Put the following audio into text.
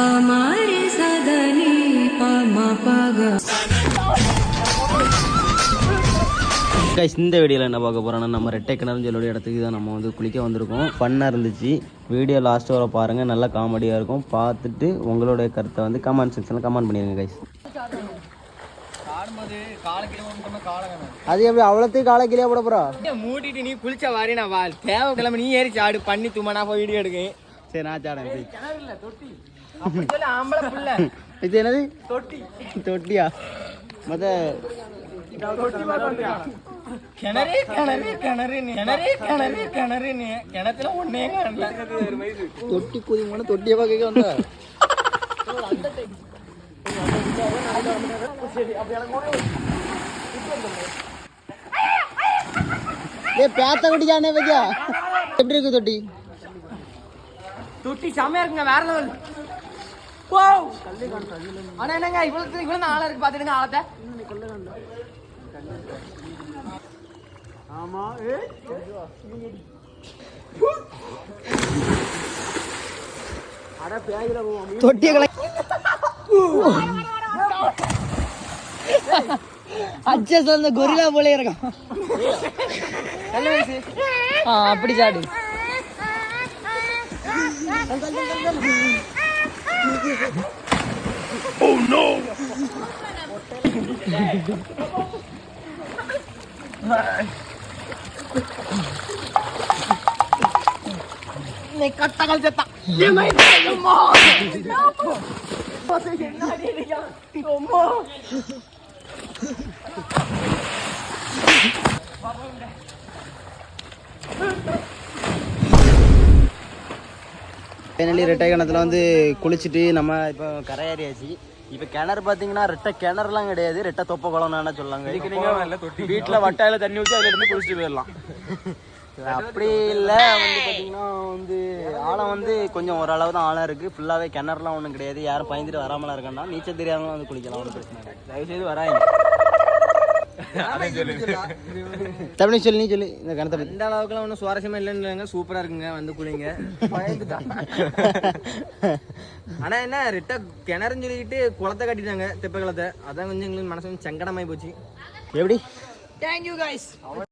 பமாரி சதனி பமபக. இந்த வீடியோவில் என்ன பார்க்க போகிறோன்னா நம்ம ரெட்டை கிணறுன்னு சொல்லி இடத்துக்கு தான் நம்ம வந்து குளிக்க வந்திருக்கோம். ஃபன்னாக இருந்துச்சு. வீடியோ லாஸ்ட் வர பாருங்கள், நல்லா காமெடியாக இருக்கும். பார்த்துட்டு உங்களுடைய கருத்தை வந்து கமெண்ட் செக்ஷனில் கமெண்ட் பண்ணிடுங்க கைஸ். அது எப்படி அவ்வளோத்தையும் காலை கீழே போட போகிறா? மூட்டிட்டு நீ குளிச்ச வாரி நான் தேவை கிளம்ப நீ ஏறி சாடு பண்ணி தும்மா போய் வீடியோ எடுக்கேன். சரி நான் சாடேன். ஆம்பளை பிள்ளை இது என்னது? தொட்டி. தொட்டியா? மொத கிணறு கிணறு கிணறு கிணறு கிணறு கிணறு கிணத்துல ஒன்னே தொட்டி குதிமான தொட்டியை பார்க்க வந்தா பேத்த குட்டிக்கானே பத்தியா? எப்படி இருக்கு தொட்டி? தொட்டி செமையா இருக்குங்க, வேற லெவல். ஆனா என்னங்க இவ்வளவு ஆளா இருக்கு பாத்துடுங்க ஆளத்தை. ஆமா தொட்டிய அச்சஸ் வந்து கொரிலா போல இருக்கும். அப்படி சாடு. Oh no! நீ கட்டகள் செத்தா ஃபைனலி ரெட்டை கிணத்துல வந்து குளிச்சுட்டு நம்ம இப்போ கரையேறியாச்சு. இப்போ கிணறு பார்த்தீங்கன்னா ரெட்டை கிணறுலாம் கிடையாது, ரெட்டை தொப்பை குளம்னு சொல்லாங்க. வீட்டில் வட்டாயில தண்ணி ஊற்றி அதில் இருந்து குளிச்சுட்டு போயிடலாம். அப்படி இல்லை வந்து பார்த்தீங்கன்னா வந்து ஆழம் வந்து கொஞ்சம் ஓரளவு தான் ஆழம் இருக்குது. ஃபுல்லாகவே கிணறுலாம் ஒன்றும் கிடையாது. யாரும் பயந்துட்டு வராமலாம் இருக்கேன்னா நீச்சல் தெரியாமலாம் வந்து குளிக்கலாம், ஒன்றும் பிரச்சனை இல்லை. தயவுசெய்து வராங்க. தமிழ் சொல்லி நீ சொல்லி இந்த கிணத்தை பற்றி. இந்த அளவுக்குலாம் ஒன்றும் சுவாரஸ்யமா இல்லைன்னு சூப்பராக இருக்குங்க, வந்து குளிங்க. ஆனா என்ன ரெட்டை கிணறுன்னு சொல்லிக்கிட்டு குளத்தை கட்டிட்டாங்க, தெப்ப குளத்தை. அதான் கொஞ்சம் எங்களுக்கு மனசு சங்கடமாயி போச்சு. எப்படி? Thank you guys.